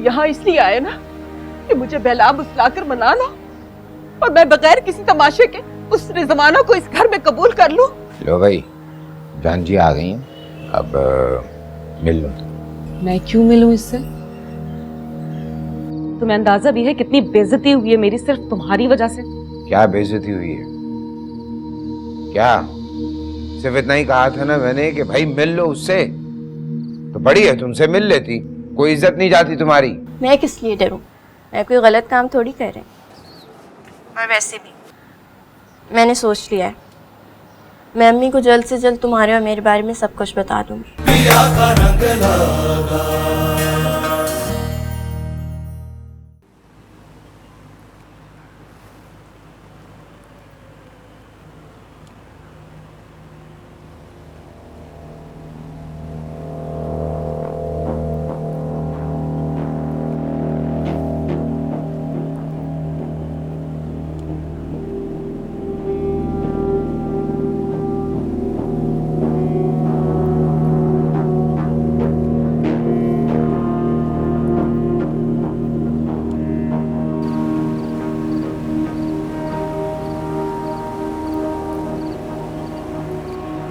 यहाँ इसलिए आए ना कि मुझे बहला बुसला कर मना लो और मैं बगैर किसी तमाशे के उस रिजवाना को इस घर में कबूल कर लूं। लो भाई, जान जी आ गई हैं, अब मिल लो। मैं क्यों मिलूं इससे? तुम्हें अंदाजा भी है कितनी बेइज्जती हुई है मेरी सिर्फ तुम्हारी वजह से? क्या बेइज्जती हुई है? क्या सिर्फ इतना ही कहा था ना मैंने कि भाई मिल लो उससे, तो बड़ी है तुमसे मिल लेती, कोई इज्जत नहीं जाती तुम्हारी। मैं किस लिए डरूं? मैं कोई गलत काम थोड़ी कर रही। और वैसे भी मैंने सोच लिया है, मैं अम्मी को जल्द से जल्द तुम्हारे और मेरे बारे में सब कुछ बता दूंगी।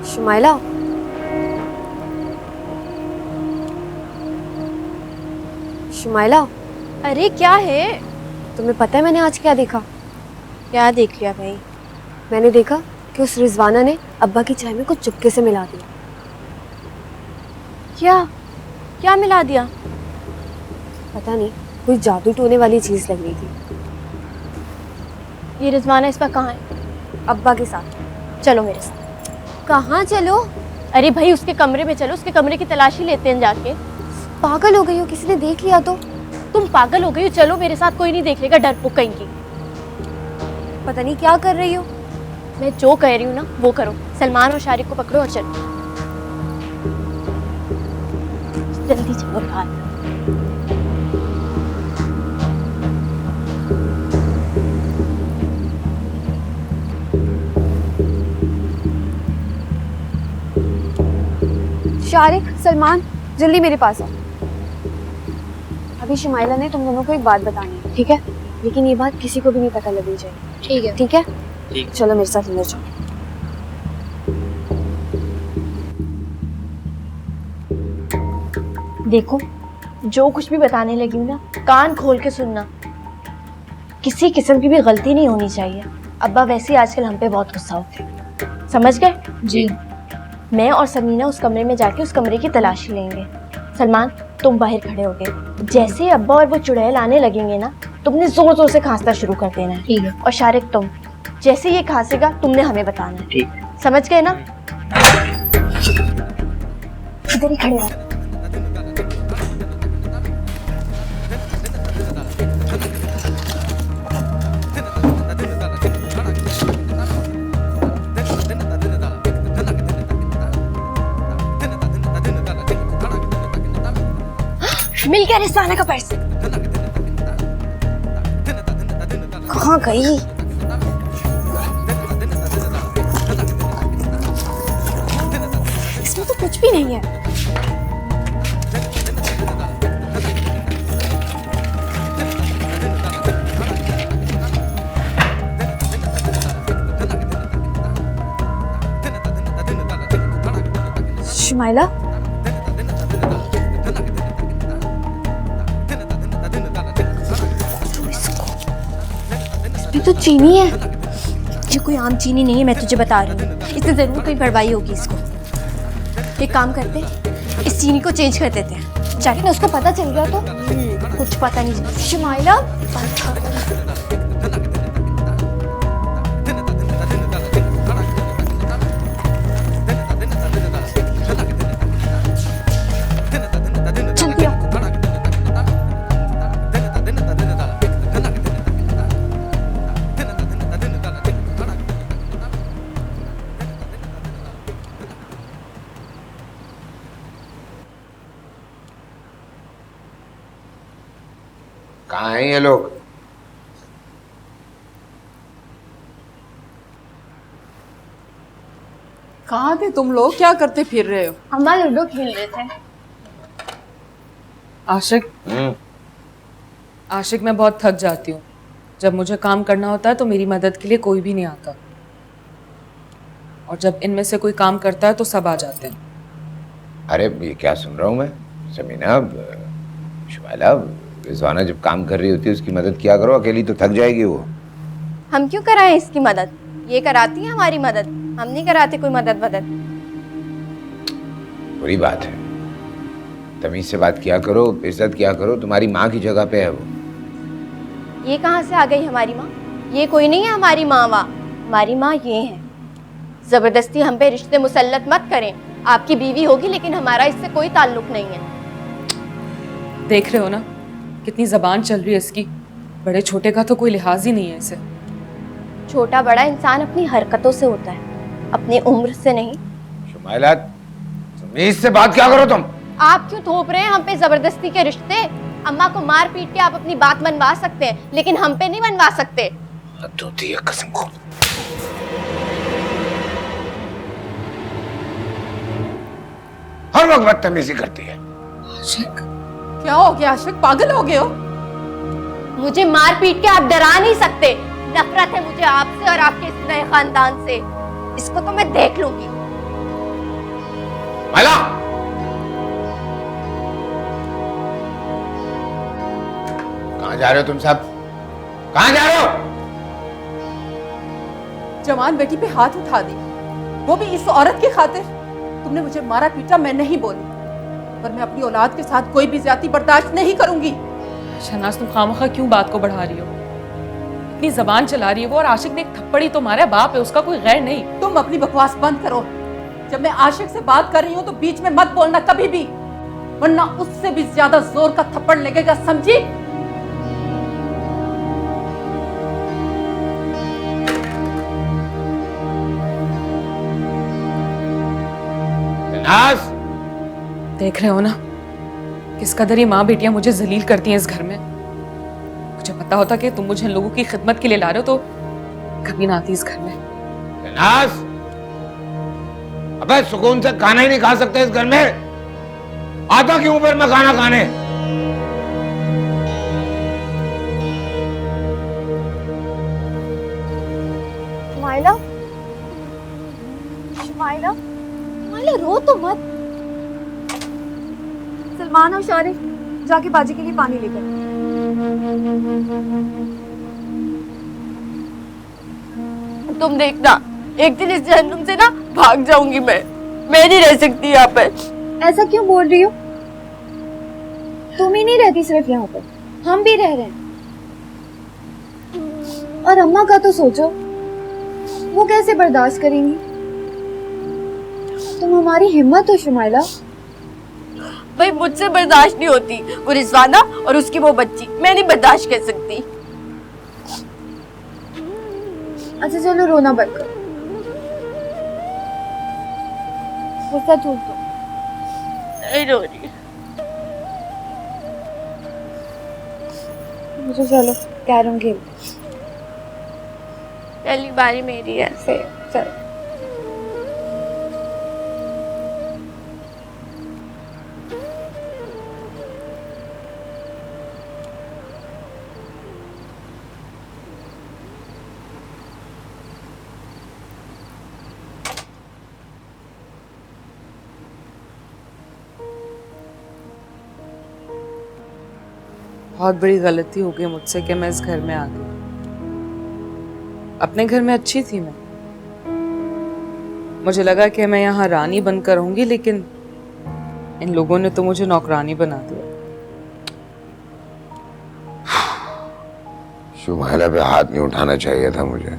शुमाइला, शुमाइला, अरे क्या है? तुम्हें पता है मैंने आज क्या देखा? क्या देख लिया भाई? मैंने देखा कि उस रिजवाना ने अब्बा की चाय में कुछ चुपके से मिला दिया। क्या क्या मिला दिया? पता नहीं, कोई जादू टोने वाली चीज लग रही थी। ये रिजवाना इसका कहाँ है? अब्बा के साथ। चलो मेरे साथ। कहाँ चलो? अरे भाई उसके कमरे में चलो, उसके कमरे की तलाशी लेते हैं जाके। पागल हो गई हो? किसी ने देख लिया तो? तुम पागल हो गई हो? चलो मेरे साथ, कोई नहीं देख लेगा, डरपोक कहीं की। पता नहीं क्या कर रही हो। मैं जो कह रही हूँ ना वो करो। सलमान और शारिक को पकड़ो और चलो, जल्दी चलो यार। शारिक, सलमान, जल्दी मेरे पास आओ। अभी शुमाइला ने तुम दोनों को एक बात बतानी है, ठीक है? लेकिन ये बात किसी को भी नहीं पता लगनी चाहिए। ठीक है। ठीक है? चलो मेरे साथ अंदर चलो। देखो, जो कुछ भी बताने लगी हूँ ना, कान खोल के सुनना। किसी किस्म की भी गलती नहीं होनी चाहिए। अब्बा वैसे ही आजकल हम पे बहुत गुस्सा होते हैं, समझ गए? जी। मैं और समीना उस कमरे में जाके उस कमरे की तलाशी लेंगे। सलमान, तुम बाहर खड़े हो गए। जैसे अब्बा और वो चुड़ैल आने लगेंगे ना, तुमने जोर जोर से खांसना शुरू कर देना है। ठीक है। और शारिक, तुम जैसे ये खांसेगा तुमने हमें बताना है। ठीक। समझ गए ना? इधर ही खड़े रहो। मिल गया रिजवाना का पर्स। कहाँ गई? इसमें तो कुछ भी नहीं है। शुमाइला, ये तो चीनी है। ये कोई आम चीनी नहीं है, मैं तुझे बता रही हूँ। इससे जरूर कोई बर्बादी होगी इसको। एक काम करते, इस चीनी को चेंज कर देते हैं। जाके उसको पता चल गया तो कुछ पता नहीं चला। शुमाइला, जल्दी आओ। कहाँ हैं ये लोग? कहाँ थे तुम लोग? क्या करते फिर रहे हो? अम्मा लूडो खेल रहे थे। आशिक, आशिक, मैं बहुत थक जाती हूँ। जब मुझे काम करना होता है तो मेरी मदद के लिए कोई भी नहीं आता, और जब इनमें से कोई काम करता है तो सब आ जाते हैं। अरे ये क्या सुन रहा हूँ मैं? समीना, शुमाइला, रिजवाना जब काम कर रही होती है उसकी मदद किया करो, अकेली तो थक जाएगी वो। हम क्यों कराएं इसकी मदद? ये कराती है हमारी मदद, हम नहीं कराते कोई मदद। बुरी बात है, तमीज से बात किया करो, इज्जत किया करो, तुम्हारी माँ की जगह पे है वो। ये कहाँ से आ गई हमारी माँ? ये कोई नहीं है हमारी माँ वहाँ, हमारी माँ ये है। जबरदस्ती हम पे रिश्ते मुसल्लत मत करें। आपकी बीवी होगी लेकिन हमारा इससे कोई ताल्लुक नहीं है। देख रहे हो ना कितनी जबान चल रही है इसकी। बड़े छोटे का तो कोई लिहाज ही नहीं है इसे। छोटा बड़ा इंसान अपनी हरकतों से होता है, अपनी उम्र से नहीं। शुमाइला, तमीज से बात क्या करो तुम? आप क्यों थोप रहे हैं हम पे जबरदस्ती के रिश्ते? अम्मा को मार पीट के आप अपनी बात मनवा सकते हैं, लेकिन हम पे नहीं मनवा सकते। हद होती है कसम को। हर वक्त बदतमीजी करती है। आशिक, क्या हो गया आशिक? पागल हो गए हो? मुझे मार पीट के आप डरा नहीं सकते। नफरत है मुझे आपसे और आपके इस नए खानदान से। इसको तो मैं देख लूंगी। माला, कहाँ जा रहे हो तुम सब? कहाँ जा रहे हो? जवान बेटी पे हाथ उठा दी, वो भी इस औरत की खातिर। तुमने मुझे मारा पीटा, मैं नहीं बोली, पर मैं अपनी औलाद के साथ कोई भी ज्यादती बर्दाश्त नहीं करूंगी। शहनाज, तुम खामखा क्यों बात को बढ़ा रही हो? इतनी जबान चला रही है वो, और आशिक ने एक थप्पड़ी तो मारा, बाप है उसका, कोई गैर नहीं। तुम अपनी बकवास बंद करो। जब मैं आशिक से बात कर रही हूँ तो बीच में मत बोलना कभी भी, वरना उससे भी ज्यादा जोर का थप्पड़ लगेगा, समझी? नाज, देख रहे हो ना किस कदर ये माँ बेटियां मुझे जलील करती हैं इस घर में। मुझे पता होता कि तुम मुझे इन लोगों की खिदमत के लिए ला रहे हो तो कभी ना आती इस घर में। नाज, अबे सुकून से खाना ही नहीं खा सकते इस घर में? आता क्यों फिर मैं खाना खाने? शुमाइला, शुमाइला, शुमाइला रो तो मत। सलमान और शारिफ, जाके बाजी के लिए पानी लेकर। तुम देखना, एक दिन इस जहन्नुम से ना भाग जाऊंगी मैं नहीं रह सकती यहाँ पर। ऐसा क्यों बोल रही हो? तुम ही नहीं रहती सिर्फ यहाँ पर, हम भी रह रहे हैं। और अम्मा का तो सोचो, वो कैसे बर्दाश्त करेंगी? तुम हमारी हिम्मत हो शुमाइला। भाई मुझसे बर्दाश्त नहीं होती, वो रिजवाना और उसकी वो बच्ची, मैं नहीं बर्दाश्त कर सकती। अच्छा चलो रोना बंद करो, गुस्सा छूट दो। नहीं रो रही। मुझे चलो कैरम खेल। पहली बारी मेरी है। चलो बहुत बड़ी गलती हो गई मुझसे कि मैं इस घर में आ गई। अपने घर में अच्छी थी मैं, मुझे लगा कि मैं यहाँ रानी बनकर रहूंगी, लेकिन इन लोगों ने तो मुझे नौकरानी बना दिया। शुमाइला पे हाथ नहीं उठाना चाहिए था मुझे।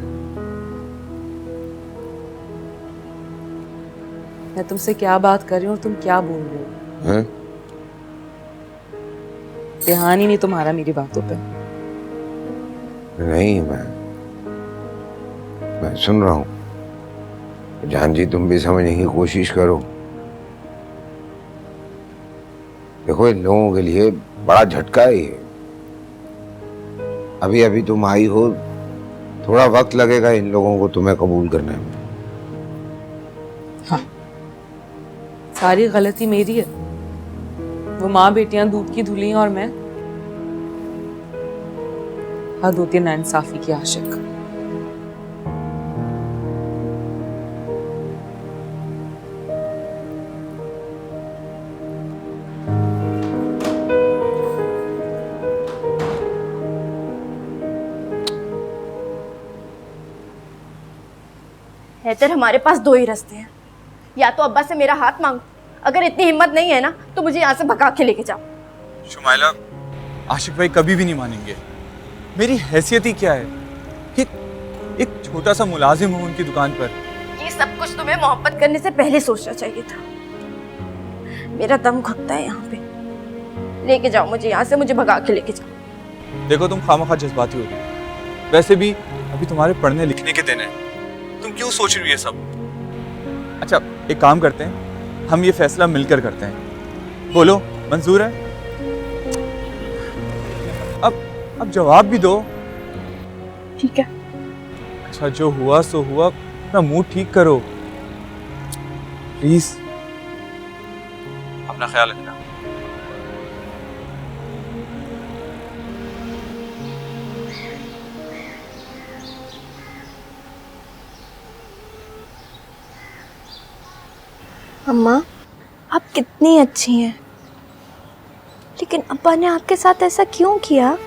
मैं तुमसे क्या बात कर रही हूँ और तुम क्या बोल रहे हो? हैं? ध्यान ही नहीं तुम्हारा मेरी बातों पे। नहीं, मैं सुन रहा हूं। जान जी, तुम भी समझने की कोशिश करो। देखो, इन लोगों के लिए बड़ा झटका है ये। अभी अभी तुम आई हो, थोड़ा वक्त लगेगा इन लोगों को तुम्हें कबूल करने में। हाँ, सारी गलती मेरी है। वो माँ बेटियां दूध की धुली और मैं हद होती है नाइंसाफी की आशिक। हैदर, हमारे पास दो ही रास्ते हैं, या तो अब्बा से मेरा हाथ मांगो, अगर इतनी हिम्मत नहीं है ना तो मुझे यहाँ से भगा के लेके जाओ। शुमाइला, आशिक भाई कभी भी नहीं मानेंगे। मेरी हैसियत ही क्या है, एक छोटा सा मुलाजिम हूँ उनकी दुकान पर। ये सब कुछ तुम्हें मोहब्बत करने से पहले सोचना चाहिए था। मेरा दम घुटता है यहाँ पे, लेके जाओ मुझे यहाँ से, मुझे भगा के लेके जाओ। देखो तुम खामखा जज्बाती हो रही हो, वैसे भी अभी तुम्हारे पढ़ने लिखने के दिन है, तुम क्यों सोच रही हो ये सब? अच्छा एक काम करते हैं, हम ये फैसला मिलकर करते हैं। बोलो मंजूर है? अब जवाब भी दो। ठीक है। अच्छा जो हुआ सो हुआ, अपना मूड ठीक करो प्लीज। अपना ख्याल रखना। अम्मा, आप कितनी अच्छी हैं, लेकिन अब्बा ने आपके साथ ऐसा क्यों किया?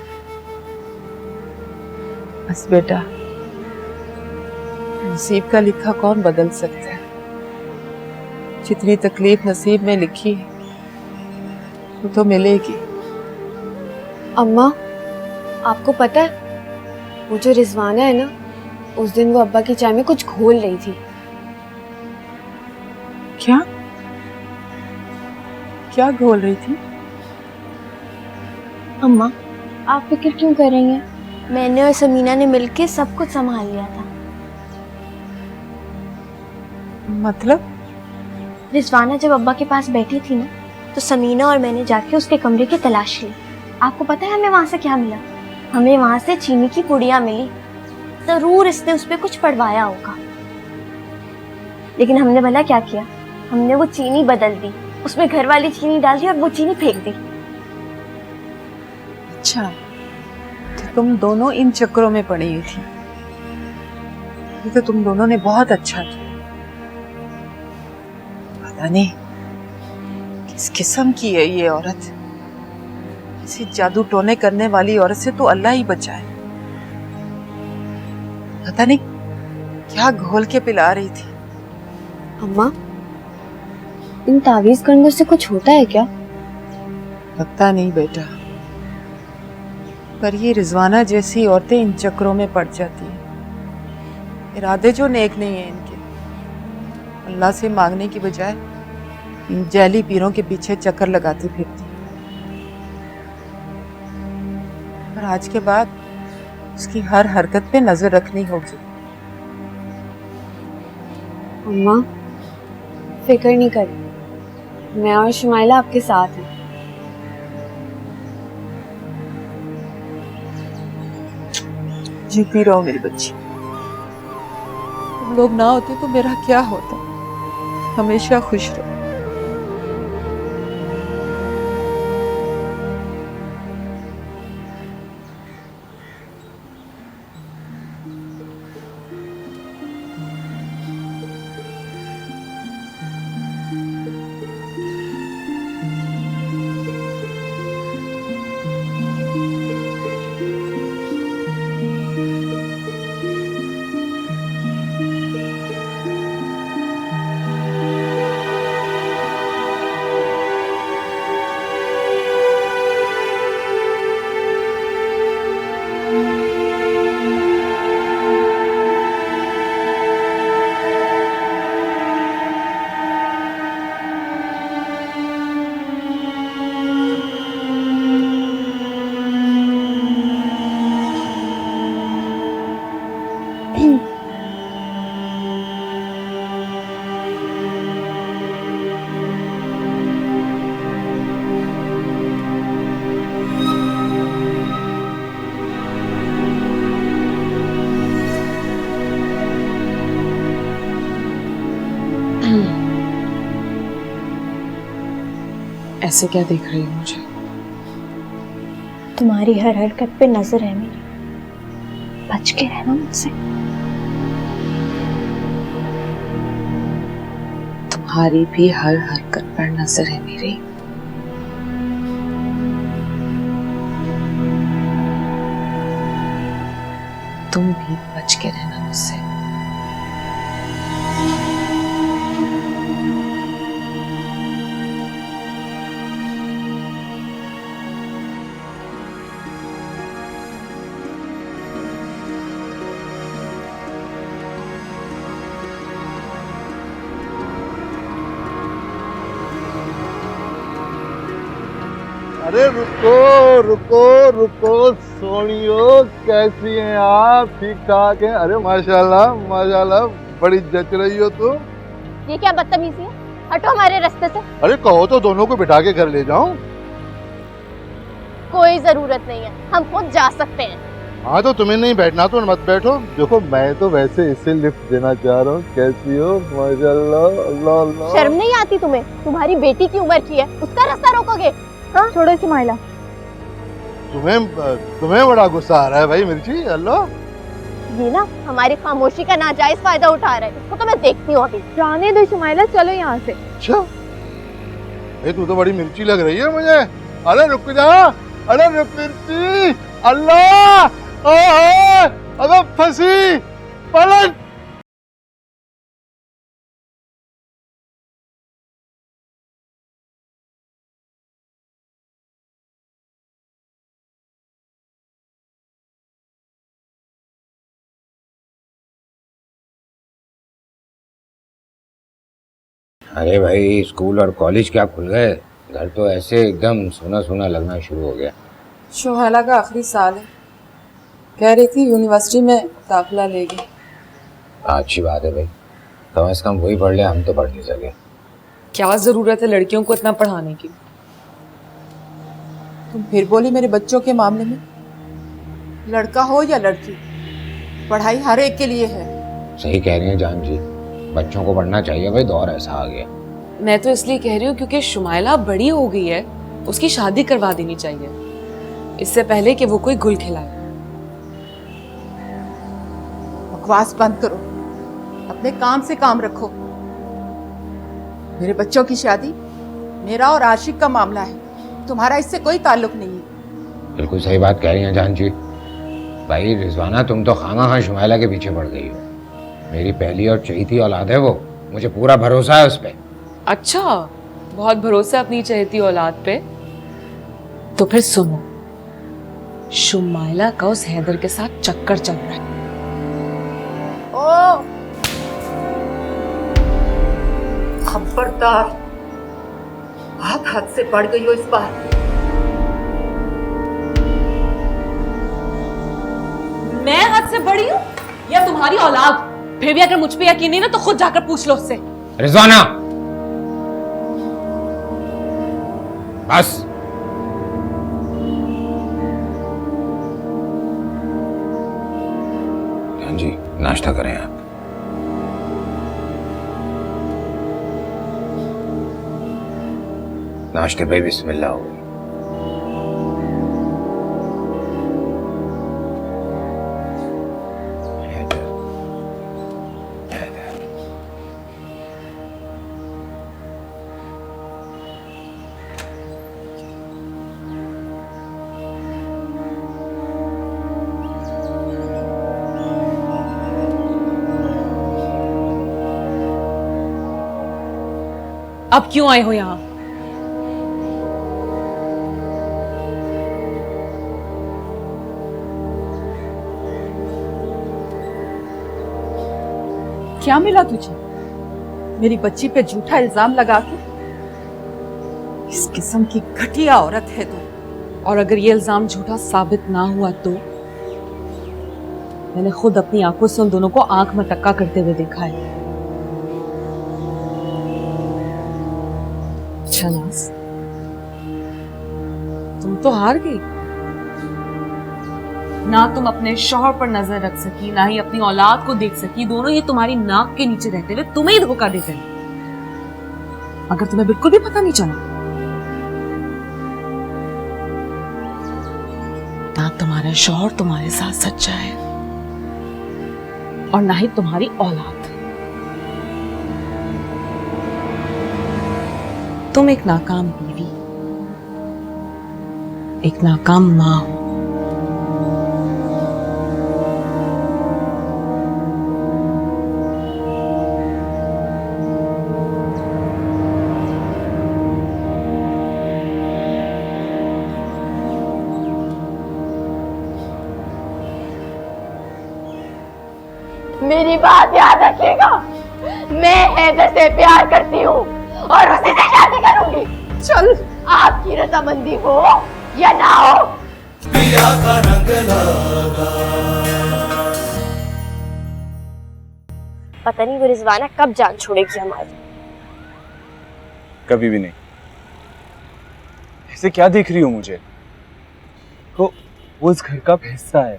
बस बेटा, नसीब का लिखा कौन बदल सकता है? जितनी तकलीफ नसीब में लिखी वो तो मिलेगी। अम्मा, आपको पता है वो जो रिजवाना है ना, उस दिन वो अब्बा की चाय में कुछ घोल रही थी। क्या क्या घोल रही थी? अम्मा, आप फिक्र क्यों कर रही हैं? मैंने और समीना ने मिलके सब कुछ संभाल लिया था। मतलब? रिजवाना जब अब्बा के पास बैठी थी ना, तो समीना और मैंने जाके उसके कमरे की तलाश ली। आपको पता है हमें वहां से क्या मिला? हमें वहां से चीनी की पुड़िया मिली। जरूर इसने उस पर कुछ पड़वाया होगा, लेकिन हमने भला क्या किया, हमने वो चीनी बदल दी, उसमें घर वाली चीनी डाल दी और वो चीनी फेंक दी। अच्छा, तो तुम दोनों इन चक्करों में पड़ी हुई थी। ये तो तुम दोनों ने बहुत अच्छा किया। पता नहीं किस किस्म की है ये औरत। इसी जादू टोने करने वाली औरत से तो अल्लाह ही बचाए। पता नहीं क्या घोल के पिला रही थी। अम्मा, इन तावीज करने से कुछ होता है क्या? पता नहीं बेटा, पर ये रिजवाना जैसी औरतें इन चक्करों में पड़ जाती हैं। इरादे जो नेक नहीं है इनके, अल्लाह से मांगने की बजाय इन जैली पीरों के पीछे चक्कर लगाती फिरती। पर आज के बाद उसकी हर हरकत पे नजर रखनी होगी। अम्मा, फिक्र नहीं करें, मैं और शुमाइला आपके साथ हैं। जीती रहो मेरी बच्ची। तुम लोग ना होते तो मेरा क्या होता। हमेशा खुश रहो। ऐसे क्या देख रही हो मुझे? तुम्हारी हर हरकत पे नजर है मेरी। बच के रहना मुझसे। तुम्हारी भी हर हरकत पर नजर है मेरी। तुम भी बच के रहना मुझसे। अरे रुको रुको रुको सोनियो, कैसी हैं आप? ठीक ठाक हैं? अरे माशाल्लाह माशाल्लाह, बड़ी जच रही हो तुम। ये क्या बदतमीजी है? हटो हमारे रास्ते से। अरे कहो तो दोनों को बिठा के घर ले जाऊं। कोई जरूरत नहीं है, हम खुद जा सकते हैं। हाँ तो तुम्हें नहीं बैठना तो मत बैठो। देखो मैं तो वैसे इसे लिफ्ट देना चाह रहा हूँ। कैसी हो? माशाल्लाह, अल्लाह अल्लाह। शर्म नहीं आती तुम्हें? तुम्हारी बेटी की उम्र की है, उसका रास्ता रोकोगे? हाँ छोड़ो सुमाइला। तुम्हें बड़ा गुस्सा आ रहा है भाई मिर्ची। अल्लाह, ये ना हमारी खामोशी का नाजायज फायदा उठा रहा है। इसको तो मैं देखती हूँ अभी। जाने दो सुमाइला, चलो यहाँ से। अच्छा भाई तू तो बड़ी मिर्ची लग रही है मुझे। अरे रुक जा, अरे रुक मिर्ची। अल्लाह, अबे फंसी, पलट। अरे भाई स्कूल और कॉलेज क्या खुल गए, घर तो ऐसे एकदम सोना सोना लगना शुरू हो गया। शोहला का आखिरी साल है, कह रही थी यूनिवर्सिटी में दाखिला लेगी। अच्छी बात है भाई, कम से कम वही पढ़ ले, हम तो पढ़ नहीं सके। क्या जरूरत है लड़कियों को इतना पढ़ाने की? तुम फिर बोली मेरे बच्चों के मामले में। लड़का हो या लड़की, पढ़ाई हर एक के लिए है। सही कह रही हैं जान जी, बच्चों को पढ़ना चाहिए भाई, दौर ऐसा आ गया। मैं तो इसलिए कह रही हूँ क्योंकि शुमाइला बड़ी हो गई है, उसकी शादी करवा देनी चाहिए इससे पहले कि वो कोई गुल खिलाए। बकवास बंद करो, अपने काम से काम रखो। मेरे बच्चों की शादी मेरा और आशिक का मामला है, तुम्हारा इससे कोई ताल्लुक नहीं है। बिल्कुल सही बात कह रही हैं जान जी। भाई रिजवाना, तुम तो खामा शुमाइला के पीछे पड़ गई हो। मेरी पहली और चहेती औलाद है वो, मुझे पूरा भरोसा है उस पे। अच्छा, बहुत भरोसा अपनी चहेती औलाद पे। तो फिर सुनो, शुमाइला का उस हैदर के साथ चक्कर चल रहा है। ओ खबरदार, आप हद से बढ़ गई हो इस बार। मैं हद से बड़ी हूँ या तुम्हारी औलाद? फिर भी अगर मुझ पे यकीन नहीं ना तो खुद जाकर पूछ लो उससे। रिजवाना बस। हाँ जी, नाश्ता करें आप। नाश्ते पे बिस्मिल्लाह हो। अब क्यों आए हो यहाँ? क्या मिला तुझे? मेरी बच्ची पे झूठा इल्जाम लगा के? इस किस्म की घटिया औरत है तू। और अगर ये इल्जाम झूठा साबित ना हुआ तो? मैंने खुद अपनी आंखों से उन दोनों को आंख में टक्का करते हुए देखा है। शहनाज, तुम तो हार गई। ना तुम अपने शौहर पर नजर रख सकी, ना ही अपनी औलाद को देख सकी। दोनों ये तुम्हारी नाक के नीचे रहते हुए तुम्हें ही धोखा देते हैं। अगर तुम्हें बिल्कुल भी पता नहीं चला, ना तुम्हारा शौहर तुम्हारे साथ सच्चा है और ना ही तुम्हारी औलाद। तुम एक नाकाम बीवी, एक नाकाम मां हो। मेरी बात याद रखिएगा, मैं हैदर से प्यार करती हूँ और उसी से शादी करूंगी। चल, आपकी रजामंदी हो या ना हो। पता नहीं वो रिजवाना कब जान छोड़ेगी हमारी। कभी भी नहीं। ऐसे क्या देख रही हो मुझे? तो वो इस घर का हिस्सा है,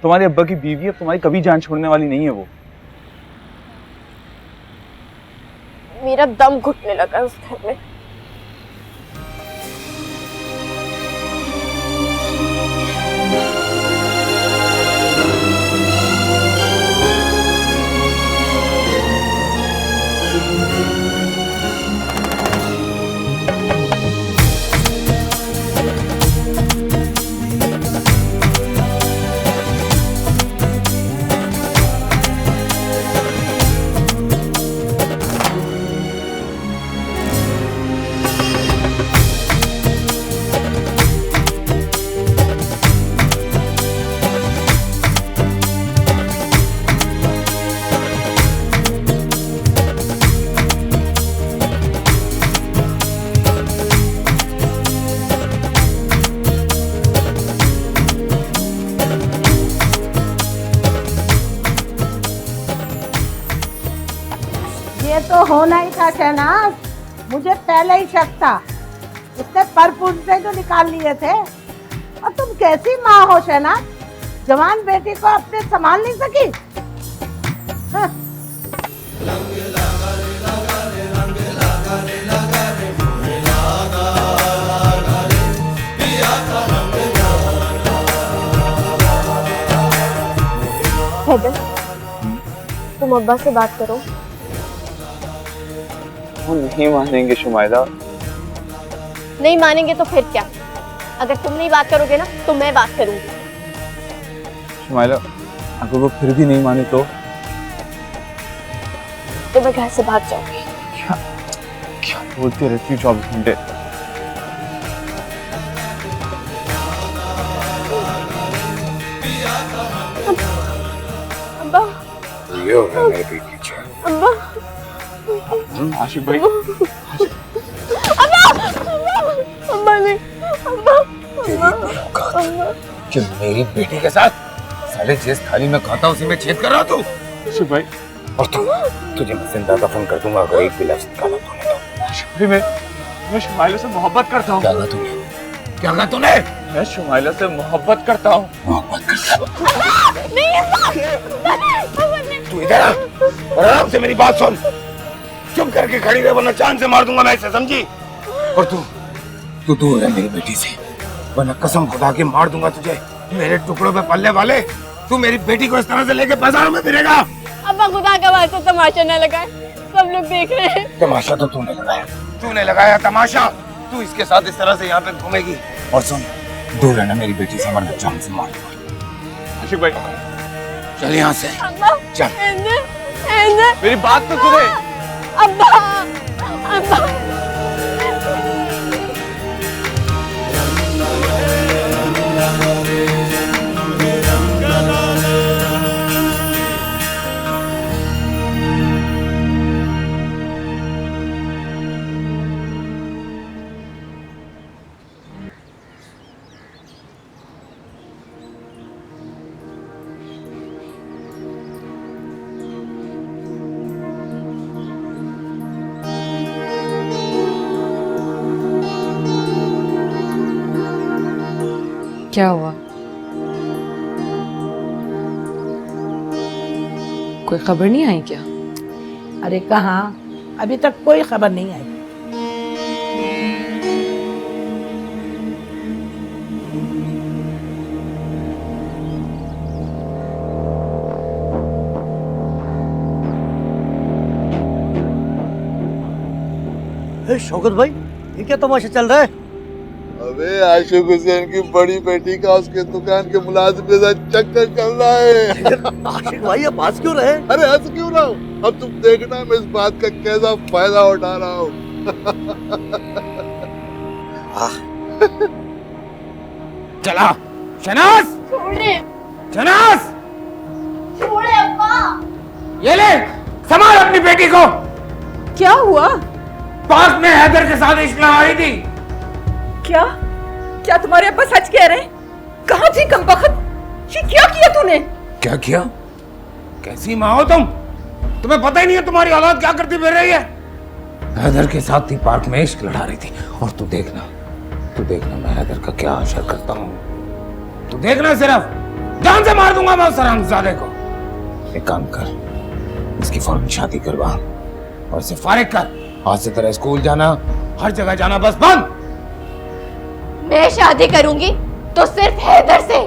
तुम्हारे अब्बा की बीवी है, तुम्हारी कभी जान छोड़ने वाली नहीं है वो। मेरा दम घुटने लगा उस घर में। ये तो होना ही था शहनाज, मुझे पहले ही शक था। उसने परपुर से जो निकाल लिए थे। और तुम कैसी माँ हो शहनाज, जवान बेटी को अपने संभाल नहीं सकी। हाँ। हैदर, तुम अब्बा से बात करो। वो नहीं मानेंगे शुमाइला। नहीं मानेंगे तो फिर क्या? अगर तुम नहीं बात करोगे ना तो मैं बात करूंगी। शुमाइला, अगर वो फिर भी नहीं माने तो मैं घर से भाग जाऊंगी। क्या बोलती रहती हूँ 24 घंटे? अब्बा, ये हो गया मेरे पीछे। अब्बा, आशिक भाई। अब्बा नहीं, अब्बा। कि मेरी बेटी के साथ साले जिस थाली में खाता उसी में छेद कर रहा तू। आशिक भाई। और तुझे मैं जिंदा दफन कर दूंगा अगर एक भी लफ्ज़ निकाला तूने तो। आशिक भाई, मैं शुमाइला से मोहब्बत करता हूँ। क्या कहा तूने? क्या कहा तूने? मैं शुमाइला से मोहब्बत करता हूँ। मोहब्बत करता हूँ? तू इधर आ और आराम से मेरी बात सुन। चुप करके खड़ी रहे वरना जान से मार दूंगा मैं इसे, समझी? और तू दूर है मेरी बेटी से, वरना कसम खुदा के मार दूंगा तुझे। मेरे टुकड़ों पे पलने वाले, तू मेरी बेटी को इस तरह से लेके बाजारों में फिरेगा। अब्बा, खुदा का वास्ता तमाशा न लगाए, सब लोग देख रहे हैं। तमाशा तो तूने लगाया तमाशा। तू इसके साथ इस तरह से यहाँ पे घूमेगी। और सुन, दूर रहना मेरी बेटी से, वरना जान से मार दूंगा। आशिक भाई, चल यहाँ से, चल। मेरी बात तो सुने। अब्बा, अब्बा। क्या हुआ? कोई खबर नहीं आई क्या? अरे कहाँ, अभी तक कोई खबर नहीं आई। शौकत भाई, ये क्या तमाशा चल रहा है? अबे आशिक हुसैन की बड़ी बेटी का उसके दुकान के मुलाजिम के साथ चक्कर चल रहा है। आशिक भाई अब हंस क्यों रहे? अरे हंस क्यों रहा हूँ? अब तुम देखना मैं इस बात का कैसा फायदा उठा रहा हूँ। चला शहनाज, शहनाज, ये ले संभाल अपनी बेटी को। क्या हुआ? पार्क में हैदर के साथ इश्क लगा रही थी। क्या क्या तुम्हारे अब्बा सच कह रहे हैं? कहाँ थी कमबख्त? ये क्या किया तूने? क्या किया? कैसी माँ हो तुम? तुम्हें पता ही नहीं है तुम्हारी औलाद क्या करती फिर रही है? हैदर के साथ थी, पार्क में इश्क लड़ा रही थी। और तू देखना मैं हैदर का क्या असर करता हूँ। तू देखना, सिर्फ जान से मार दूंगा मैं उस हरामजादे को। एक काम कर, इसकी फौरन शादी करवा और इसे फारिग कर। आज से तेरा स्कूल जाना, हर जगह जाना बस बंद। मैं शादी करूंगी तो सिर्फ हैदर से।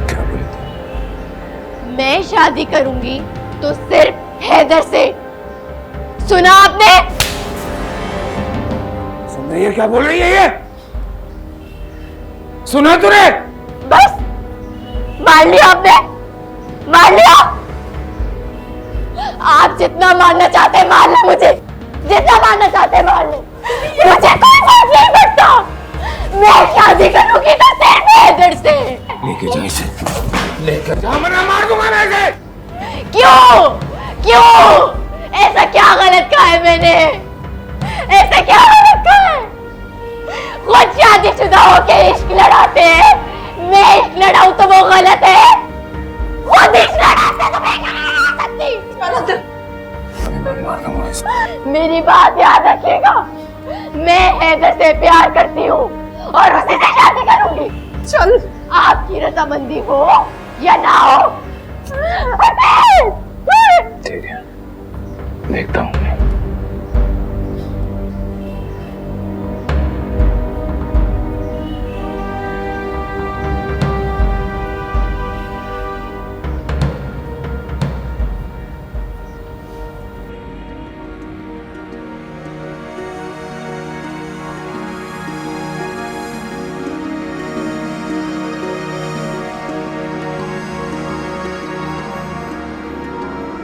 क्या बोले तुम? मैं शादी करूंगी तो सिर्फ हैदर से। सुना आपने? सुन रही है क्या बोल रही है ये? सुना तूने? बस मार लिया आपने, मार लिया। आप जितना मारना चाहते हैं मार लो, मुझे जितना मारना चाहते हैं मार लो, मुझे कोई फर्क नहीं पड़ता। मैं शादी करूंगी तो सिर्फ हैदर से। लेके जा इसे, लेकर जा, वरना मार दूंगा मैं इसे। क्यों क्यों? ऐसा क्या गलत कहा है मैंने? ऐसा क्या गलत कहा है? खुद शादीशुदा होके इश्क लड़ाते हैं, मैं इश्क लड़ाऊं तो वो गलत है? खुद इश्क लड़ाते तो मैं क्या लड़ा सकती? मेरी बात याद रखिएगा, मैं हैदर से प्यार करती हूँ और उसी से शादी करूंगी। चल, आपकी रजामंदी हो या ना हो। ठीक है, देखता हूँ।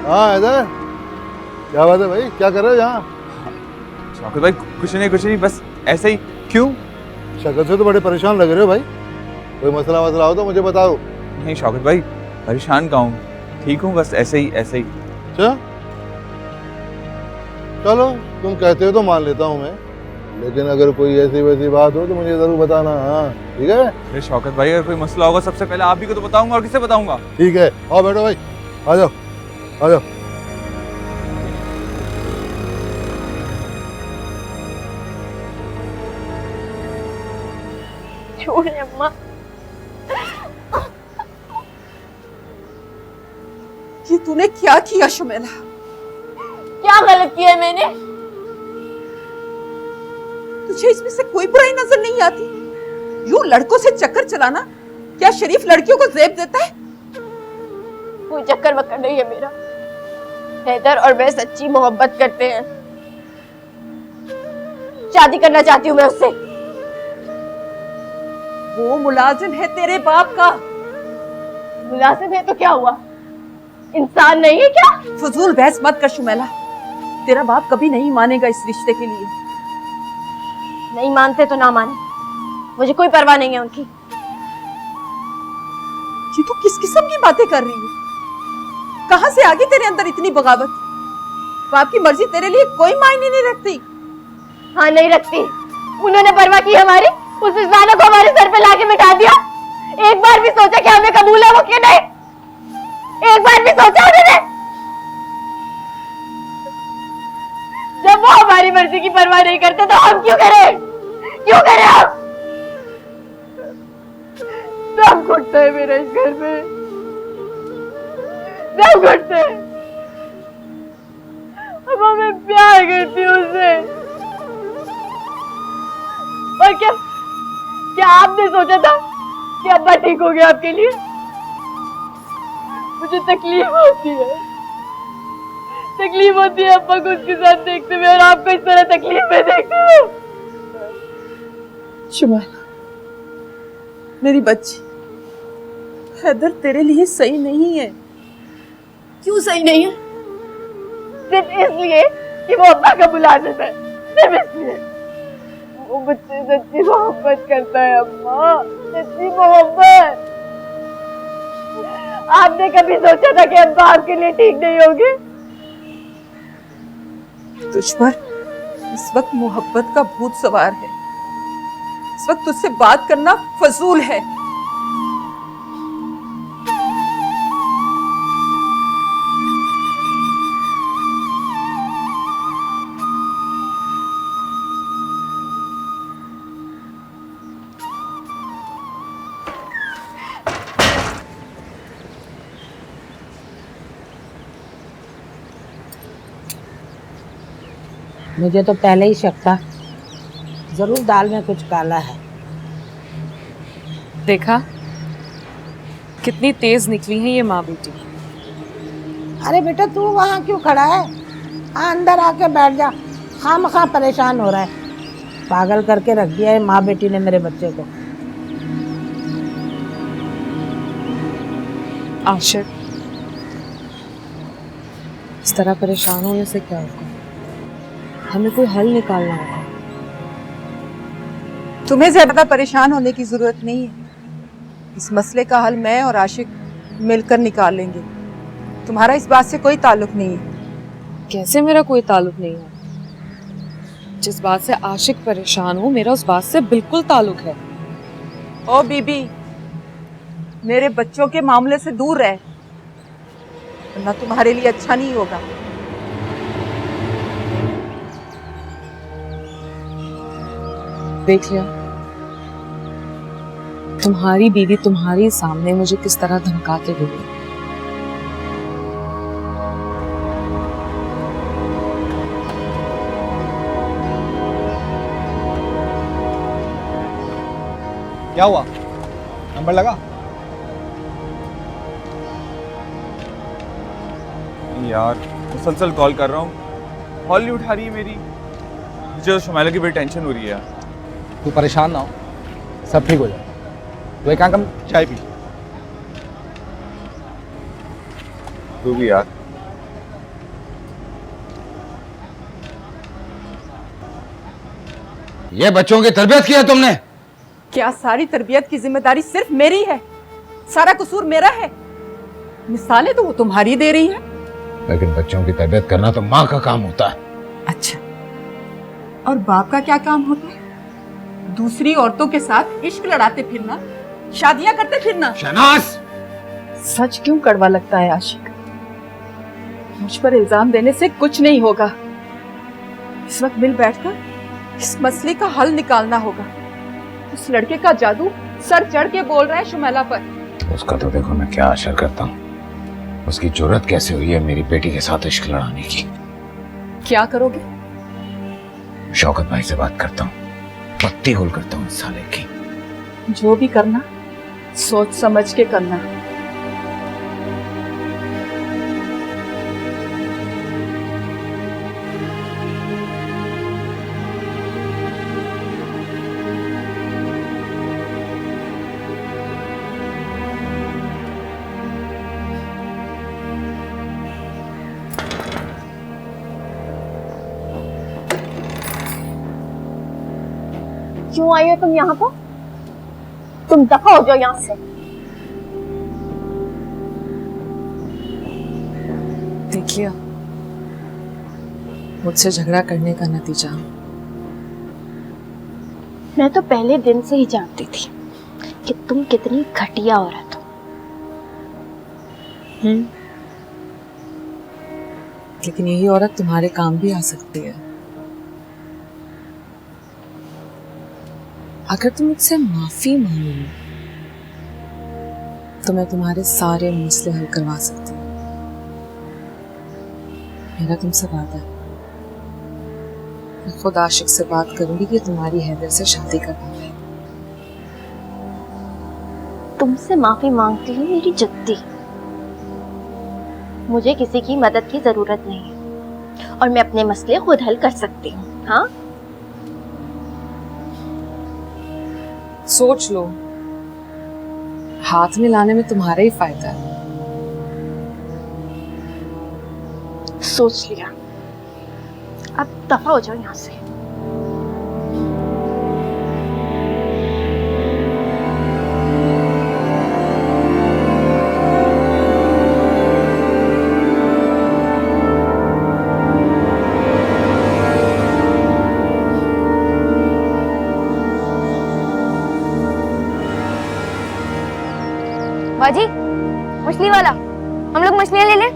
हाँ इधर क्या बात है भाई, क्या कर रहे हो यहाँ? शौकत भाई कुछ नहीं, बस ऐसे ही। क्यों? शक्ल से तो बड़े परेशान लग रहे हो भाई। कोई मसला वसला हो तो मुझे बताओ। नहीं शौकत भाई, परेशान का हूँ, ठीक हूँ, बस ऐसे ही। अच्छा चलो, तुम कहते हो तो मान लेता हूँ मैं, लेकिन अगर कोई ऐसी वैसी बात हो तो मुझे जरूर बताना। हाँ ठीक है? अरे शौकत भाई, अगर कोई मसला होगा सबसे पहले आप ही को तो बताऊंगा, और किसे बताऊंगा? ठीक है, आओ बैठो भाई, आ जाओ आ जाओ। छोड़े अम्मा। ये तूने क्या किया शुमेला? क्या गलत किया है मैंने? तुझे इसमें से कोई बुराई नजर नहीं आती? यूं लड़कों से चक्कर चलाना क्या शरीफ लड़कियों को जेब देता है? कोई चक्कर वक्कर नहीं है मेरा। हैदर और मैं सच्ची मोहब्बत करते हैं, शादी करना चाहती हूँ मैं उससे। वो मुलाजिम है तेरे बाप का। मुलाजिम है तो क्या हुआ, इंसान नहीं है क्या? फजूल बहस मत कर शुमेला, तेरा बाप कभी नहीं मानेगा इस रिश्ते के लिए। नहीं मानते तो ना माने, मुझे कोई परवाह नहीं है उनकी। ये तू किस किस्म की बातें कर रही है? कहां से आ गई तेरे अंदर इतनी बगावत? बाप की मर्जी तेरे लिए कोई मायने नहीं रखती? हाँ नहीं रखती। उन्होंने परवाह की हमारी, उस इंसानों को हमारे सर पे लाके बिठा दिया। एक बार भी सोचा कि हमें कबूल है वो कि नहीं? एक बार भी सोचा उन्होंने? जब वो हमारी मर्जी की परवाह नहीं करते तो हम क्यों करें? क्यों करें हम? सब घुटते हैं मेरे इस घर में, सब घुटते हैं। अब मैं प्यार करती हूँ उससे। और क्या आपने सोचा था कि अब्बा ठीक हो गया आपके लिए? मुझे तकलीफ होती है अब्बा को उसके साथ देखते हुए और आपको इस तरह तकलीफ में देखते हुए। शुमाइला, मेरी बच्ची, हैदर तेरे लिए सही नहीं है। क्यों सही नहीं है? सिर्फ इसलिए कि वो अब्बा का मुलाजिम है, सिर्फ इसलिए। वो मुझसे सच्ची मोहब्बत करता है अम्मा, सच्ची मोहब्बत। आपने कभी सोचा था कि अब्बा आपके लिए ठीक नहीं होंगे? तुझ पर इस वक्त मोहब्बत का भूत सवार है। इस वक्त तुझसे बात करना फजूल है। मुझे तो पहले ही शक था, जरूर दाल में कुछ काला है। देखा कितनी तेज निकली है ये माँ बेटी। अरे बेटा तू वहाँ क्यों खड़ा है? अंदर आके बैठ जा, खामखा परेशान हो रहा है। पागल करके रख दिया है माँ बेटी ने मेरे बच्चे को। आशिक, इस तरह परेशान होने से क्या होगा? हमें कोई हल निकालना होगा। तुम्हें ज्यादा परेशान होने की जरूरत नहीं है। इस मसले का हल मैं और आशिक मिलकर निकाल लेंगे। तुम्हारा इस बात से कोई ताल्लुक नहीं है। कैसे मेरा कोई ताल्लुक नहीं है? जिस बात से आशिक परेशान हो, मेरा उस बात से बिल्कुल ताल्लुक है। ओ बीबी, मेरे बच्चों के मामले से दूर रह, वरना तुम्हारे लिए अच्छा नहीं होगा। देख लिया तुम्हारी बीवी तुम्हारे सामने मुझे किस तरह धमकाते हुए। क्या हुआ? नंबर लगा? यार मुसलसल कॉल कर रहा हूँ, कॉल नहीं उठा रही है मेरी। मुझे तो शुमाइला की बड़ी टेंशन हो रही है यार। तू परेशान ना हो, सब ठीक हो जाए। तो एक काम कर, चाय पी। तू भी यार। ये बच्चों की तरबियत की है तुमने? क्या सारी तरबियत की जिम्मेदारी सिर्फ मेरी है? सारा कसूर मेरा है? मिसालें तो वो तुम्हारी दे रही है। लेकिन बच्चों की तरबियत करना तो माँ का काम होता है। अच्छा, और बाप का क्या काम होता है? दूसरी औरतों के साथ इश्क लड़ाते फिरना, शादियां करते फिरना। शहनाज, सच क्यों कड़वा लगता है आशिक? मुझ पर इल्जाम देने से कुछ नहीं होगा। इस वक्त मिल बैठकर इस मसले का हल निकालना होगा। उस लड़के का जादू सर चढ़ के बोल रहा है शुमाइला पर। उसका तो देखो मैं क्या असर करता हूँ। उसकी जुर्रत कैसे हुई है मेरी बेटी के साथ इश्क लड़ाने की। क्या करोगे? शौकत भाई से बात करता हूँ, पत्ती होल करता हूँ इस साले की। जो भी करना सोच समझ के करना। क्यों आई हो तुम यहाँ पर? तुम दफा हो जाओ यहाँ से। देख लिया मुझसे झगड़ा करने का नतीजा। मैं तो पहले दिन से ही जानती थी कि तुम कितनी घटिया औरत हो। लेकिन यही औरत तुम्हारे काम भी आ सकती है। अगर तुम मुझसे माफी मांगो तो मैं तुम्हारे सारे मसले हल करवा सकती हूँ। मेरा तुमसे वादा है, मैं खुद आशिक से बात करूंगी कि तुम्हारी हैदर से शादी करवा है। तुमसे माफी मांगती हूँ मेरी जद्दी, मुझे किसी की मदद की जरूरत नहीं है और मैं अपने मसले खुद हल कर सकती हूँ। हाँ, सोच लो, हाथ मिलाने में तुम्हारा ही फायदा है। सोच लिया, अब दफा हो जाओ यहाँ से। बाजी, मछली वाला, हम लोग मछलियाँ ले लें।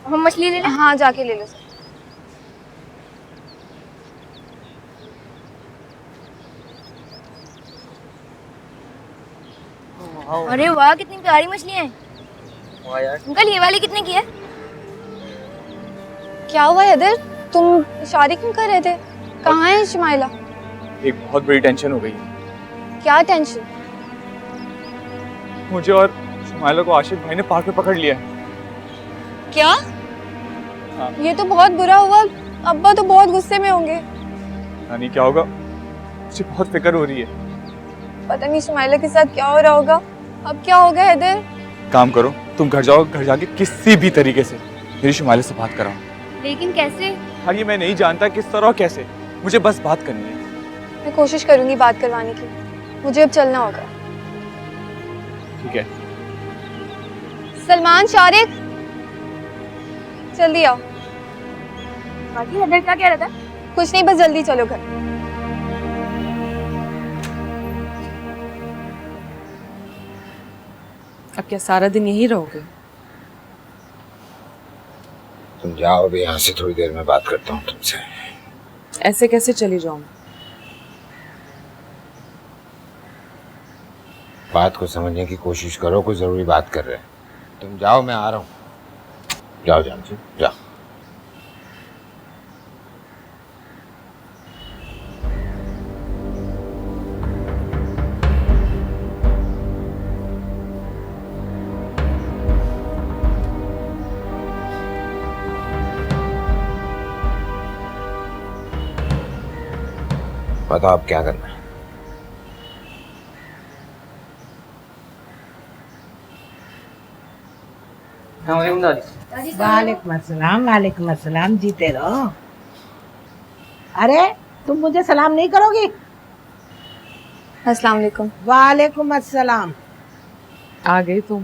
हम मछली ले लें? हाँ, जाके ले लो सर। अरे वाह, कितनी प्यारी मछलियाँ हैं। वाह यार। अंकल, ये वाली कितने की है? क्या हुआ इधर? तुम शादी क्यों कर रहे थे? कहाँ है शुमाइला? एक बहुत बड़ी टेंशन हो गई। क्या टेंशन? मुझे और शुमाइला को आशिक भाई ने पार्क में पकड़ लिया है। क्या? हाँ। ये तो बहुत बुरा हुआ। अब्बा तो बहुत गुस्से में होंगे। नानी, क्या होगा? मुझे बहुत फिक्र हो रही है। पता नहीं शुमाइला के साथ क्या हो रहा होगा। अब क्या होगा हैदर? काम करो, तुम घर जाओ, घर जाके किसी भी तरीके से मेरी शुमाइला से बात कराओ। लेकिन कैसे? हाँ, ये मैं नहीं जानता किस तरह कैसे, मुझे बस बात करनी है। मैं कोशिश करूंगी बात करवाने की। मुझे अब चलना होगा। ठीक है। सलमान, शारिक, जल्दी आओ। बाकी हैदर क्या कह रहा था? कुछ नहीं, बस जल्दी चलो घर। अब क्या सारा दिन यही रहोगे? तुम जाओ, अभी यहाँ से थोड़ी देर में बात करता हूँ तुमसे। ऐसे कैसे चली जाऊं? बात को समझने की कोशिश करो, कोई जरूरी बात कर रहे हैं। तुम जाओ, मैं आ रहा हूँ। जाओ जानसी, जाओ। बताओ अब क्या करना है? वालेकुम अस्सलाम, वालेकुम अस्सलाम। जीते रहो। अरे तुम मुझे सलाम नहीं करोगी? अस्सलाम वालेकुम। वालेकुम अस्सलाम। आ गई तुम?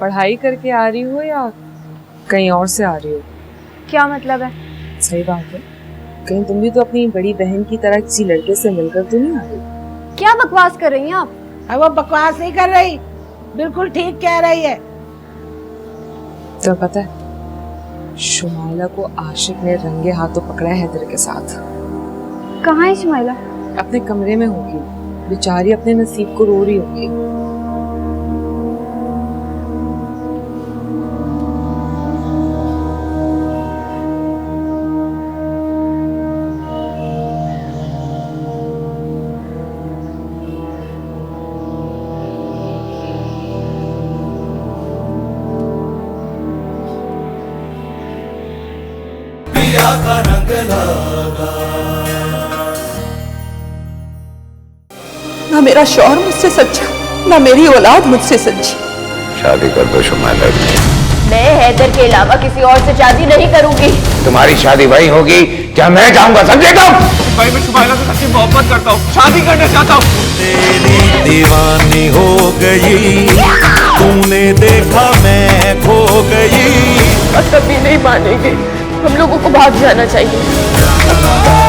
पढ़ाई करके आ रही हो या कहीं और से आ रही हो? क्या मतलब है? सही बात है, कहीं तुम भी तो अपनी बड़ी बहन की तरह किसी लड़के से मिलकर तो नहीं आ रही? क्या बकवास कर रही हैं आप? वो बकवास नहीं कर रही, बिल्कुल ठीक कह रही है। तो पता है, शुमाइला को आशिक ने रंगे हाथों पकड़ा है हैदर के साथ। कहाँ है शुमाइला? अपने कमरे में होगी, बेचारी अपने नसीब को रो रही होगी। ना मेरा शौहर मुझसे सच्चा, ना मेरी औलाद मुझसे सच्ची। शादी कर दो शुमाइला। मैं हैदर के अलावा किसी और से शादी नहीं करूंगी। तुम्हारी शादी वही होगी जहाँ मैं जाऊंगा, समझे तुम? भाई, मैं शुमाइला से सच्ची मोहब्बत करता हूँ, शादी करना चाहता हूँ। तेरी दीवानी हो गई, तूने देखा मैं खो गई। और कभी नहीं मानेंगे, हम लोगों को भाग जाना चाहिए।